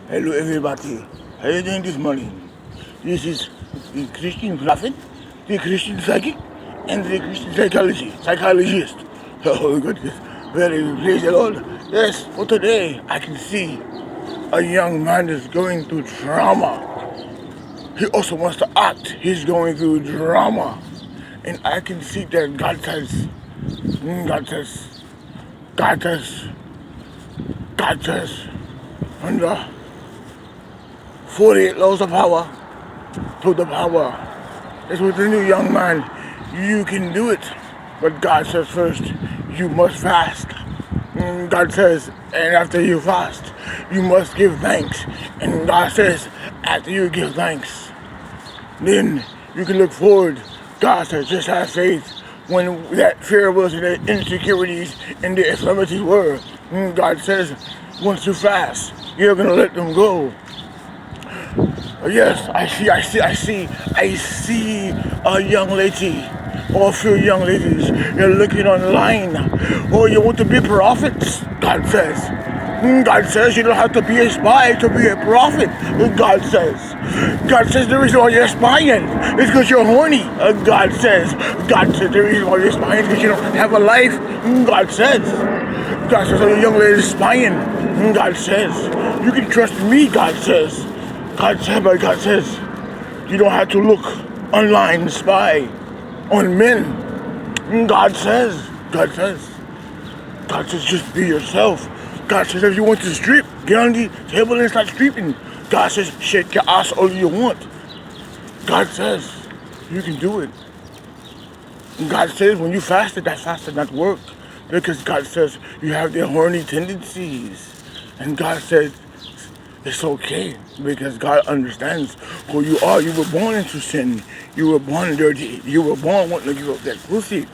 Hello everybody, how are you doing this morning? This is the Christian prophet, the Christian psychic, and the Christian psychologist. Oh goodness, very praise the Lord. Yes, for today I can see a young man is going through drama. He also wants to act, he's going through drama. And I can see that God says, God says, God says, under 48 laws of power, to the power. That's with the new young man. You can do it. But God says first, you must fast. God says, and after you fast, you must give thanks. And God says, after you give thanks, then you can look forward. God says, just have faith. When that fear was and the insecurities and the infirmities were, God says, once you fast, you're going to let them go. Yes, I see a young lady or a few young ladies. You're looking online. Oh, you want to be prophets? God says. God says you don't have to be a spy to be a prophet. God says. God says the reason why you're spying is because you're horny. God says. God says the reason why you're spying is because you don't have a life. God says. God says, oh, your young lady is spying. God says. You can trust me, God says. God says, you don't have to look online and spy on men. God says, just be yourself. God says, if you want to strip, get on the table and start stripping. God says, shake your ass all you want. God says, you can do it. And God says, when you fasted, that fast did not work. Because God says, you have the horny tendencies. And God says, it's okay, because God understands who you are. You were born into sin. You were born dirty. You were born wanting to give up that pussy.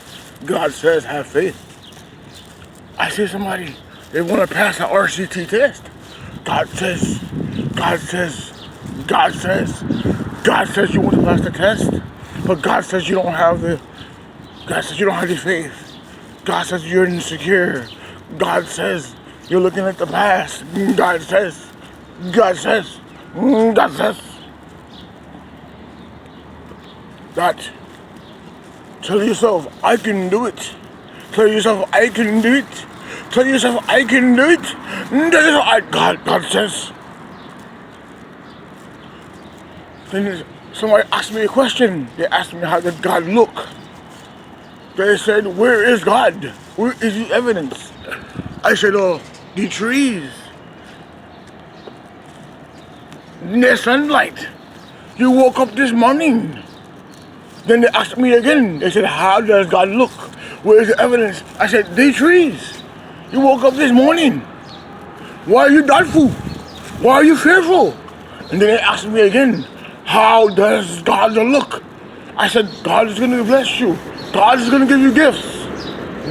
God says, have faith. I see somebody, they want to pass an RCT test. God says you want to pass the test, but God says you don't have the faith. God says you're insecure. God says you're looking at the past. God says that. Tell yourself, I can do it. Tell yourself, I can do it. Tell yourself, I can do it. Tell yourself, God says. Then somebody asked me a question. They asked me, how did God look? They said, where is God? Where is the evidence? I said, oh, the trees. The sunlight. You woke up this morning. Then they asked me again. They said, how does God look? Where's the evidence? I said, the trees. You woke up this morning. Why are you doubtful? Why are you fearful? And then they asked me again, how does God look? I said, God is going to bless you. God is going to give you gifts.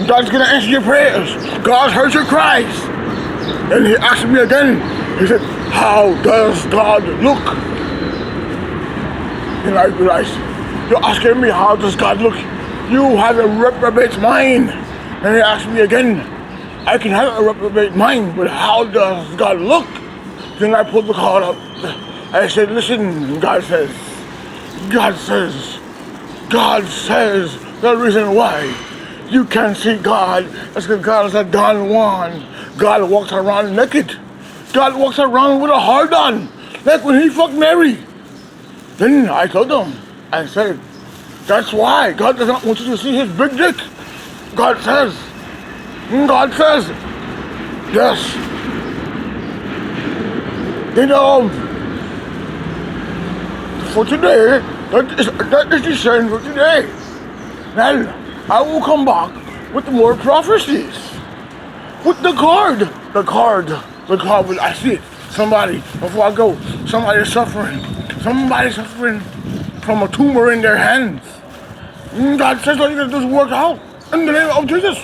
God's going to answer your prayers. God heard your cries. And he asked me again. He said, how does God look? And I realized, you're asking me, how does God look? You have a reprobate mind. And he asked me again, I can have a reprobate mind, but how does God look? Then I pulled the card up. I said, listen, God says, the reason why you can't see God is because God is a Don Juan. God walks around naked. God walks around with a hard on, like when he fucked Mary. Then I told them, I said, that's why God does not want you to see his big dick. God says, yes. You know, for today, that is the saying for today. Then I will come back with more prophecies. With the card, I see it. Somebody, before I go, somebody is suffering from a tumor in their hands. God says all you gotta do is work out in the name of Jesus.